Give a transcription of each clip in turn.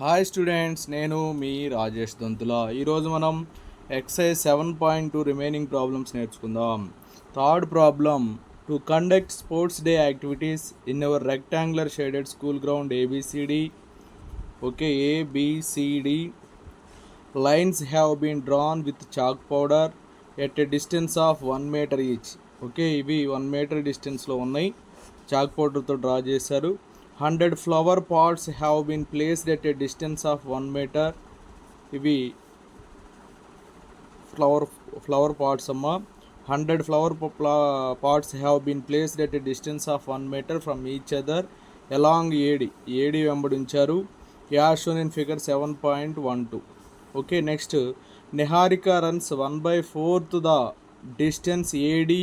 Hi students, నేను మీ రాజేష్ దొంతుల. ఈరోజు మనం ఎక్సైజ్ 7.2 రిమైనింగ్ ప్రాబ్లమ్స్ నేర్చుకుందాం. Third problem, to conduct sports day activities in our rectangular shaded school ground ABCD. Okay, ABCD lines have been drawn with chalk powder at a distance of 1 metre each. Okay, ఇవి 1 metre డిస్టెన్స్లో ఉన్నాయి, chalk పౌడర్తో draw చేశారు. 100 flower pots have been placed at a distance of 1 metre. ఇవి flower pots అమ్మ. 100 flower pots have been placed at a distance of 1 metre from each other along AD వెంబడించారు. As shown in figure 7.12. Okay, next, Niharika runs 1/4 the distance AD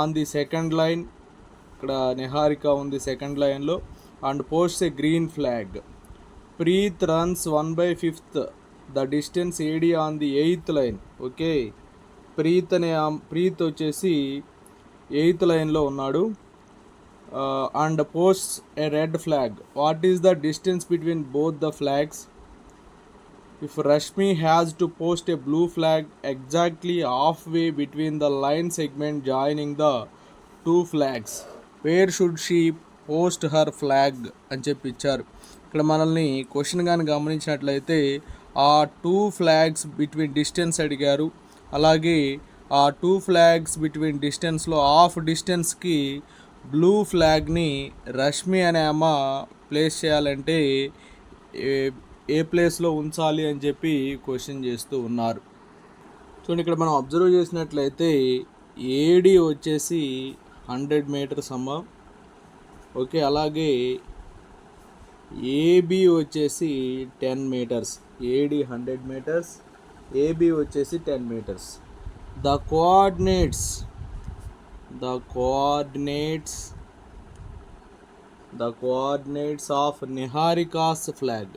on the second line. ఇక్కడ నిహారిక ఉంది second లైన్లో and post a green flag. Preet runs 1/5 the distance AD on the 8th line. Okay, Preet వచ్చేసి 8th లైన్లో ఉన్నాడు and post A red flag. What is the distance between both the flags? If Rashmi has to post a blue flag exactly halfway between the line segment joining the two flags, where should she post her flag అని చెప్పి ఇచ్చారు. ఇక్కడ మనల్ని question కానీ గమనించినట్లయితే ఆ 2 flags between distance అడిగారు. అలాగే ఆ 2 ఫ్లాగ్స్ బిట్వీన్ డిస్టెన్స్లో హాఫ్ డిస్టెన్స్కి బ్లూ ఫ్లాగ్ని రష్మి అనే ఆమె ప్లేస్ చేయాలంటే ఏ ప్లేస్లో ఉంచాలి అని చెప్పి క్వశ్చన్ చేస్తూ ఉన్నారు. చూడండి, ఇక్కడ మనం అబ్జర్వ్ చేసినట్లయితే ఏడి వచ్చేసి 100 మీటర్స్ అమ్మ. ఓకే, అలాగే ఏబి వచ్చేసి 10 మీటర్స్. ఏడి 100 మీటర్స్, ఏబి వచ్చేసి 10 metres. The coordinates of Niharika's flag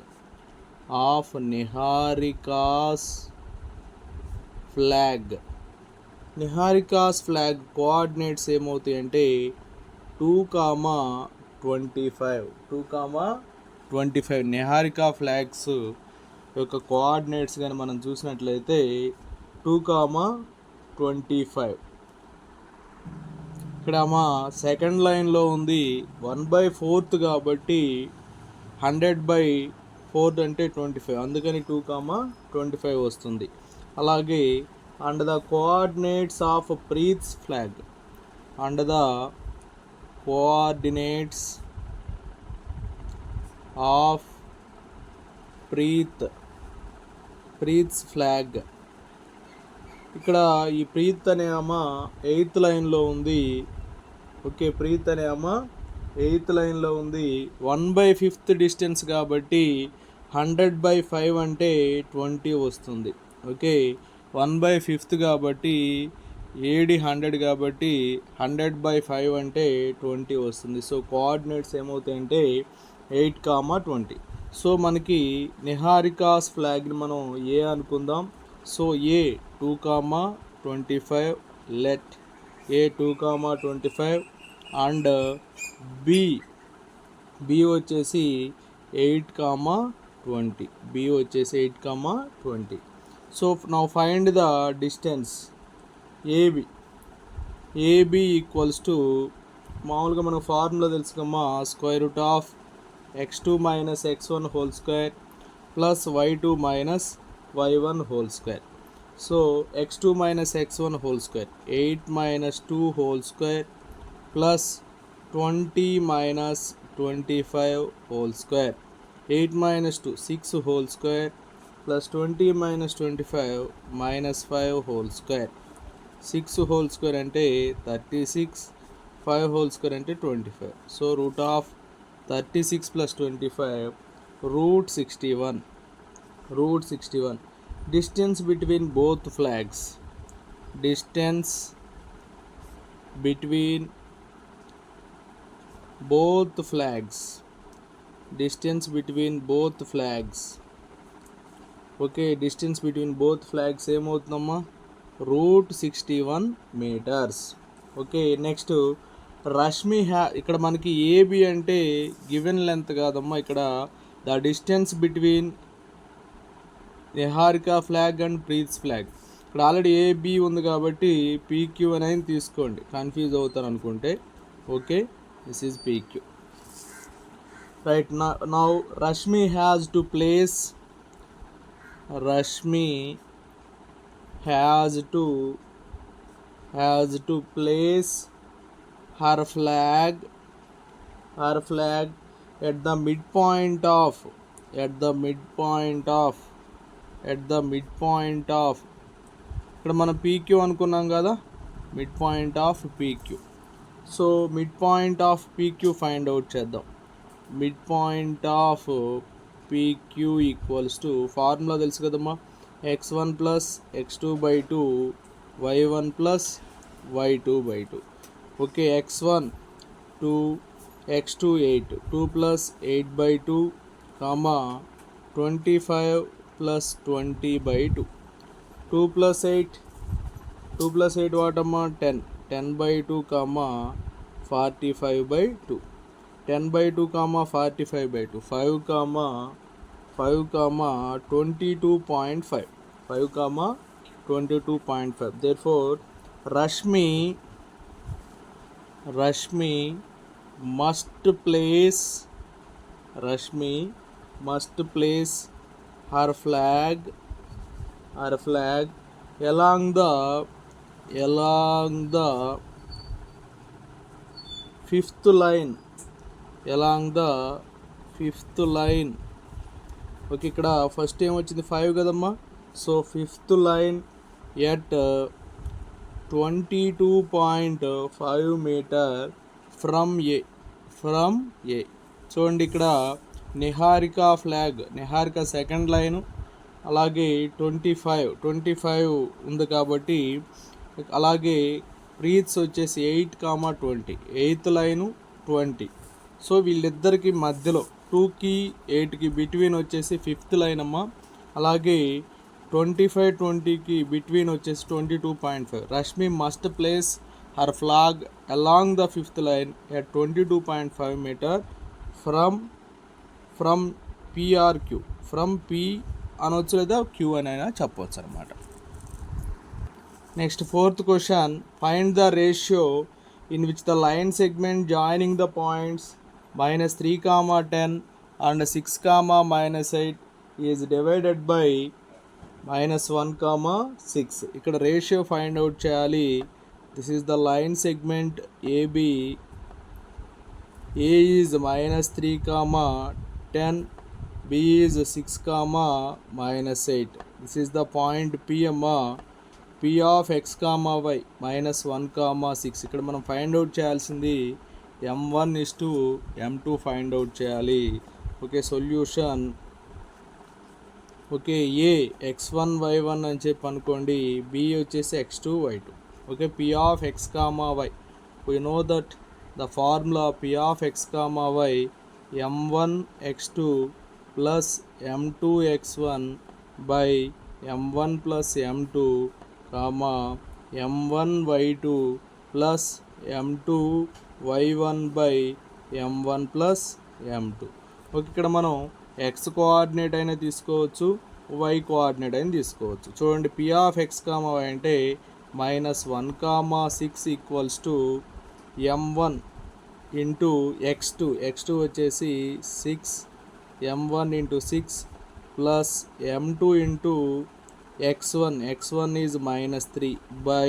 Niharika's flag coordinates ఏమవుతాయి అంటే 2,25. నిహారికా ఫ్లాగ్స్ యొక్క కోఆర్డినేట్స్ కానీ మనం చూసినట్లయితే 2,25. ఇక్కడ మా సెకండ్ లైన్లో ఉంది 1/4 కాబట్టి 100/4 అంటే 25, అందుకని 2,25 వస్తుంది. అలాగే and the coordinates of Preet's flag, Preet's flag. ఇక్కడ ఈ ప్రీత్ అనే ఆమె 8th లైన్లో ఉంది. ఓకే, ప్రీత్ అనే ఆమె 8th లైన్లో ఉంది. 1/5 డిస్టెన్స్ కాబట్టి 100/5 అంటే 20 వస్తుంది. ఓకే, 1/5 కాబట్టి ఏడి 100 కాబట్టి 100/5 అంటే 20 వస్తుంది. So coordinates ఏమవుతాయంటే 8,20. సో మనకి నిహారికాస్ ఫ్లాగ్ని మనం ఏ అనుకుందాం. So A 2,25, let A 2,25 and B వచ్చేసి 8,20. So now find the distance AB equals to, మామూలుగా మనం ఫార్ములా తెలుసుకమ్మా, √x2 - x1 whole square plus y2 - y1 whole square. So x2 - x1 whole square 8 - 2 whole square plus 20 - 25 whole square. 8 - 2 6 whole square plus 20 - 25 -5 whole square. 6 whole square అంటే 36, 5 whole square అంటే 25. So √36 + 25 √61. Distance between both flags. Distance between both flags. Okay, distance between both flags ఏమవుతుందమ్మా? √61 metres. Okay, next Rashmi ఇక్కడ మనకి AB అంటే given length కాదమ్మా, ఇక్కడ the distance between Niharika flag and Preeth's flag. ఇక్కడ already AB ఉంది కాబట్టి పీక్యూ అనేది తీసుకోండి, కన్ఫ్యూజ్ అవుతారు అనుకుంటే. Okay, this is PQ. Right, now Rashmi has to place her flag at the midpoint of ఇక్కడ మనం పీక్యూ అనుకున్నాం కదా, mid point of PQ. So mid point of PQ find out చేద్దాం. Mid point of PQ equals to, formula తెలుసు కదమ్మా, x1 plus x2/2 y1 plus y2/2. Okay, x1 2, x2 8, 2 plus 8/2 comma 25 plus 20/2. 2 plus 8 వాటమ్మా 10, 10/2 comma 45/2. 10/2 comma 45/2, 5 comma 22.5, 5 comma 22.5. Therefore Rashmi must place her flag along the fifth line. Okay, ఇక్కడ first ఏం వచ్చింది 5 కదమ్మా. So fifth line at 22.5 metre from A. చూడండి, ఇక్కడ Niharika second line, అలాగే 25 ఉంది కాబట్టి, అలాగే ప్రీత్స్ వచ్చేసి 8,20, 8th లైను 20. సో వీళ్ళిద్దరికి మధ్యలో 2కి 8కి బిట్వీన్ వచ్చేసి 5th లైన్ అమ్మ. అలాగే 25-20కి బిట్వీన్ వచ్చేసి 22.5. Rashmi must place her flag along the 5th line at 22.5 metre from PRQ. From P అనొచ్చు, లేదా క్యూ అని అయినా చెప్పవచ్చు అనమాట. Next 4th question, find the ratio in which the line segment joining the points -3, 10 and 6, -8 is divided by -1, 6. ఇక్కడ ratio find out చేయాలి. This is the line segment AB. A is -3, 10, B is 6, -8. This is the point P అమ్మా. P of x, y -1, 6. ఇక్కడ మనం find out చేయాల్సింది m1:m2 find out చేయాలి. Okay, solution. Okay, ఏ x1 y1 అని చెప్పి అనుకోండి, B వచ్చేసి x2 y2. Okay, P of x, y. We know that the formula P of x, y m1 x2 plus m2 x1 by m1 plus m2, m1 y2 plus m2 y1 by m1 plus m2. Okay, ఇక్కడ మనం x coordinate అయినా తీసుకోవచ్చు, y coordinate అయినా తీసుకోవచ్చు. చూడండి, P of x, y అంటే -1, 6 equals to m1 into x2 వచ్చేసి 6, m1 into 6 plus m2 into x1 is -3 by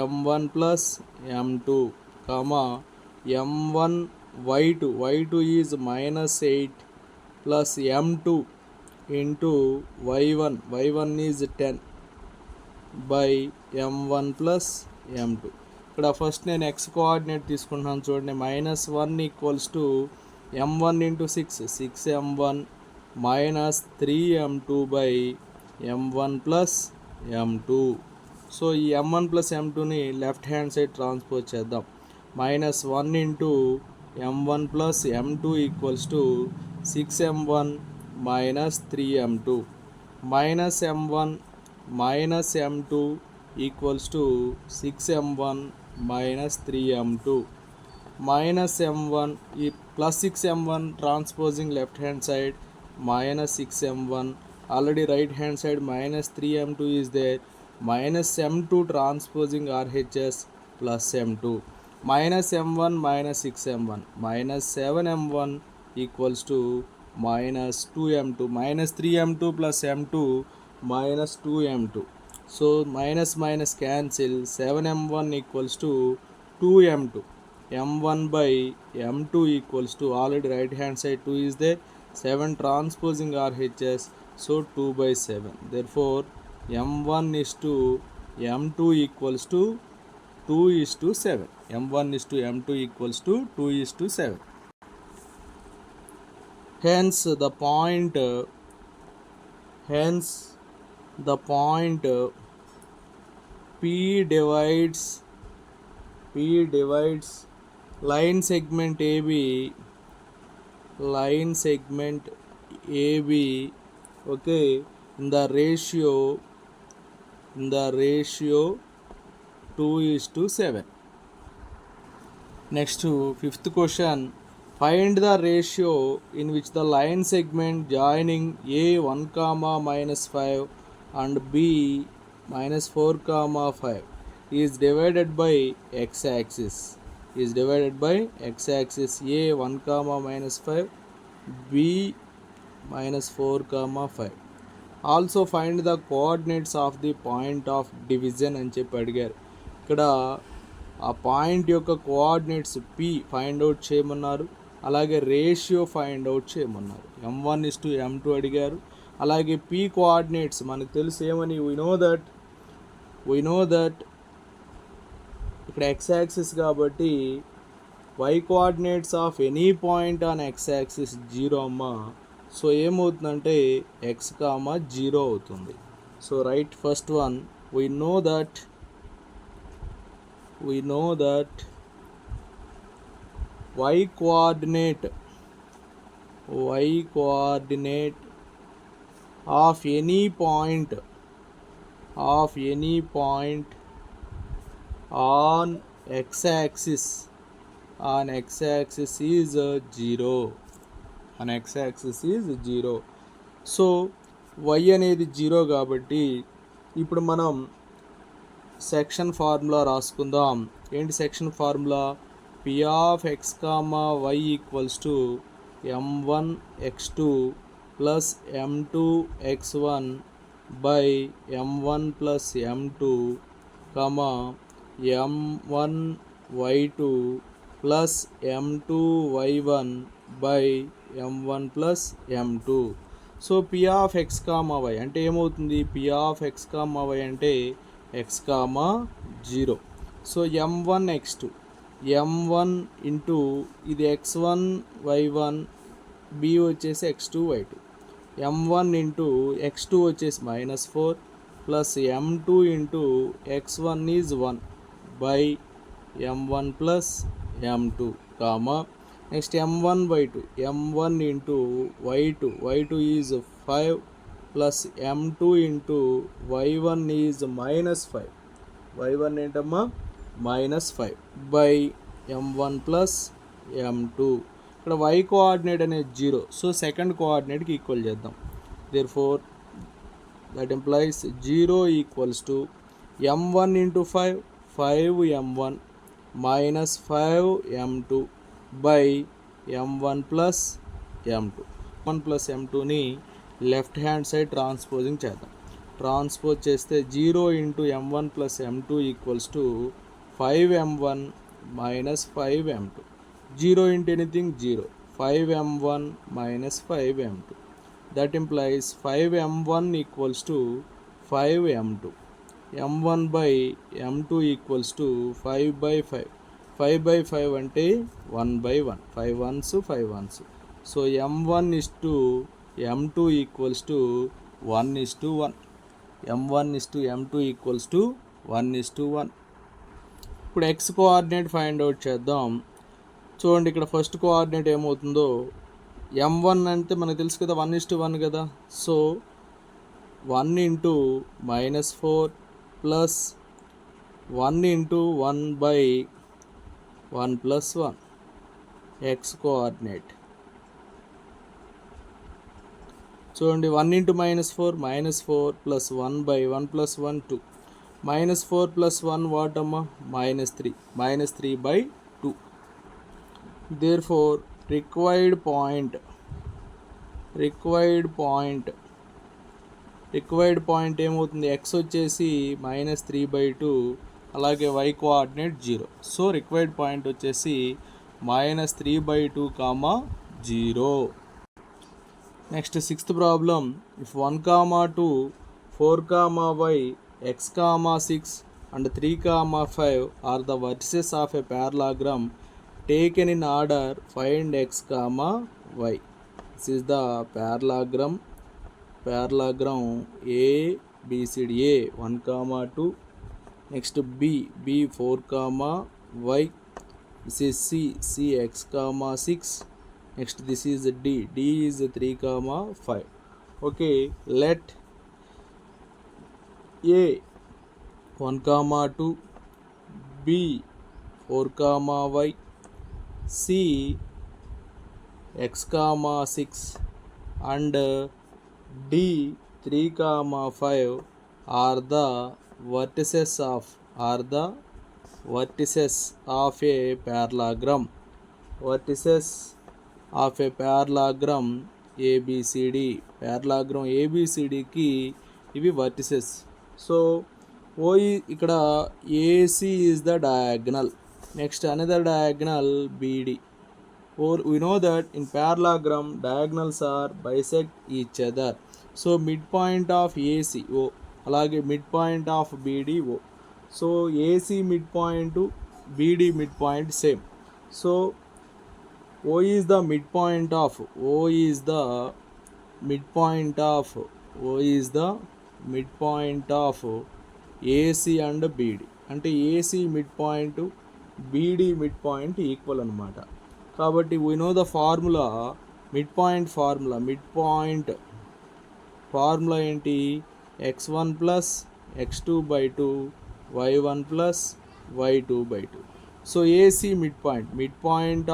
m1 plus m2, m1 y2 is -8 plus m2 into y1 is 10 by m1 plus m2. ఇక్కడ first నేను x coordinate తీసుకుంటున్నాను. చూడండి, -1 equals to m1 into 6 m1 -3m2 by m1 plus m2. సో ఈ m1 ప్లస్ m2ని left hand side transpose చేద్దాం. -1 into m1 plus m2 equals to 6m1 -3m2, -m1 -m2 equals to 6m1 -3m2, -m1 ఈ plus 6m1 transposing left hand side minus 6m1, already right hand side minus 3m2 is there, minus m2 transposing RHS plus m2, minus m1 minus 6m1 minus 7m1 equals to minus 2m2, minus 3m2 plus m2 minus 2m2. So minus minus cancel, 7m1 equals to 2m2, m1 by m2 equals to, already right hand side 2 is there, 7 transposing RHS, so 2 by 7. Therefore m1 is to m2 equals to 2 is to 7. m1 is to m2 equals to 2 is to 7. Hence the point P divides line segment AB, okay, in the ratio 2 is to 7. Next to fifth question, find the ratio in which the line segment joining A 1 comma minus 5 and B minus 4 comma 5 is divided by x-axis. A 1 comma minus 5, B minus 4 comma 5. Also find the coordinates of the point of division అని చెప్పి అడిగారు. ఇక్కడ ఆ point యొక్క coordinates P find out చేయమన్నారు, అలాగే ratio find out చేయమన్నారు. m1 is to m2 అడిగారు, అలాగే P కోఆర్డినేట్స్ మనకు తెలుసు ఏమని, we know that ఇక్కడ x యాక్సిస్ కాబట్టి y coordinates of any point on x axis 0 అమ్మా. సో ఏమవుతుందంటే x కామా 0 అవుతుంది. So right first one, we know that y coordinate of any point on x-axis is 0. So y అనేది 0 కాబట్టి ఇప్పుడు మనం section formula రాసుకుందాం. ఏంటి section formula? P of x comma y equals to m1 x2 plus m2 x1 by m1 plus m2 comma m1 y2 plus m2 y1 by m1 plus m2. So P of x comma y అంటే ఏమవుతుంది? P of x comma y అంటే x comma 0. So m1 x2, m1 into ఇది x1 y1, b వచ్చేసి x2 y2, m1 into x2 వచ్చేసి -4 plus m2 into x1 is 1 by m1 plus m2 comma next m1 y2, m1 into y2 is 5 plus m2 into y1 is -5, y1 ఏంటమ్మా -5 by m1 plus m2. ఇక్కడ y coordinate అనేది 0, so second కోఆర్డినేట్కి equal చేద్దాం. Therefore that implies 0 equals to m1 into 5m1 minus 5m2 by m1 plus m2. 1 plus m2ని left hand side transposing చేద్దాం. Transpose చేస్తే 0 into m1 plus m2 equals to 5m1 minus 5m2. 0 into anything 0, 5m1 minus 5m2. That implies 5m1 equals to 5m2. m1 by m2 equals to 5 by 5. 5 by 5 అంటే 1 by 1, 5 ones. So m1 is to m2 equals to 1:1. m1 is to m2 equals to 1:1. ఇప్పుడు x coordinate find out చేద్దాం. చూడండి ఇక్కడ first coordinate ఏమవుతుందో, m1 అంటే మనకు తెలుసు కదా 1:1 కదా. So 1 into -4 plus 1 into 1 by 1 plus 1 x coordinate. చూడండి 1 into -4 -4 plus 1 by 1 plus 1 2. -4 plus 1 what amma? -3. -3 by 2. Therefore required point ఏమవుతుంది, x వచ్చేసి -3/2, అలాగే y coordinate 0. So required point వచ్చేసి -3/2, 0. Next 6th problem. If 1, 2, 4, y, x, 6 and 3, 5 are the vertices of a parallelogram taken in order, find x, y. This is the parallelogram A, B, C, D. A 1, 2. Next B 4, y. This is C x, 6. Next this is D is 3, 5. Okay, let A 1, 2, B 4, y, C x, 6 and D 3, 5 are the vertices of a parallelogram. ABCD. parallelogram ABCD కి ఇవి vertices. So OE ఇక్కడ AC is the diagonal. Next another diagonal BD. Or we know that in parallelogram diagonals are bisect each other. So midpoint of AC O, అలాగే midpoint of BD O. So AC midpoint BD midpoint same. So O is the midpoint of AC and BD. అంటే AC midpoint BD midpoint equal అనమాట. కాబట్టి we know the formula, midpoint formula ఏంటి, x1 plus x2/2 y1 plus y2/2. So AC midpoint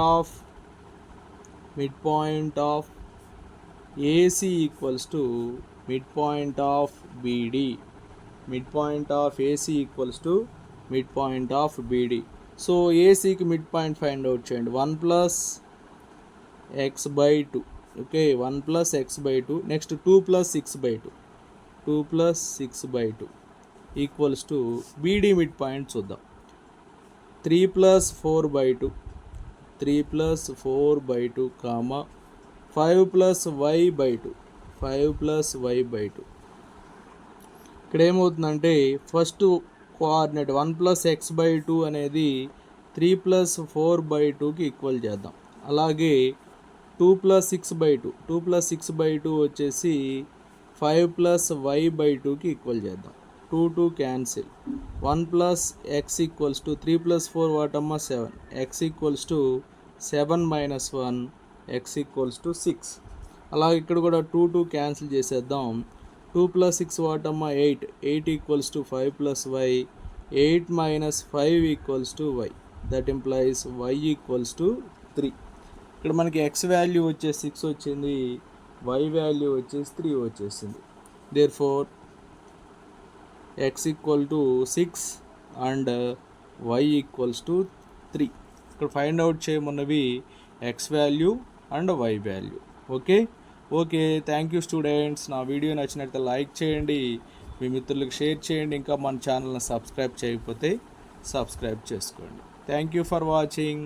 of AC equals to midpoint of BD. midpoint of AC equals to midpoint of BD. So ఏసీకి mid point find out చేయండి. 1 plus x/2. Okay, 1 plus x/2. Next 2 plus 6/2 equals to BD mid point చూద్దాం. 3 plus 4/2, 5 plus y/2, ఇక్కడ ఏమవుతుందంటే first coordinate 1 plus x/2 అనేది 3 plus 4/2కి equal చేద్దాం. అలాగే 2 plus 6/2 వచ్చేసి 5 plus y/2కి equal చేద్దాం. 2 cancel. 1 plus x equals to 3 plus 4 వాటమ్మా 7. x equals to 7 minus 1, x equals to 6. అలాగే ఇక్కడ కూడా 2 క్యాన్సిల్ చేసేద్దాం. 2 plus 6 వాటమ్మా 8. 8 equals to 5 plus y. 8 minus 5 equals to y. That implies y equals to 3. ఇక్కడ మనకి x value వచ్చేసి 6 వచ్చింది, y value వచ్చేసి 3 వచ్చేసింది. Therefore x equal to 6 and y equals to 3. ఇక్కడ ఫైండ్ అవుట్ చేయమన్నవి x value and y value. Okay, thank you students. నా వీడియో నచ్చినట్లయితే లైక్ చేయండి, మీ మిత్రులకు షేర్ చేయండి. ఇంకా మన ఛానల్ని సబ్స్క్రైబ్ చేయకపోతే సబ్స్క్రైబ్ చేసుకోండి. Thank you for watching.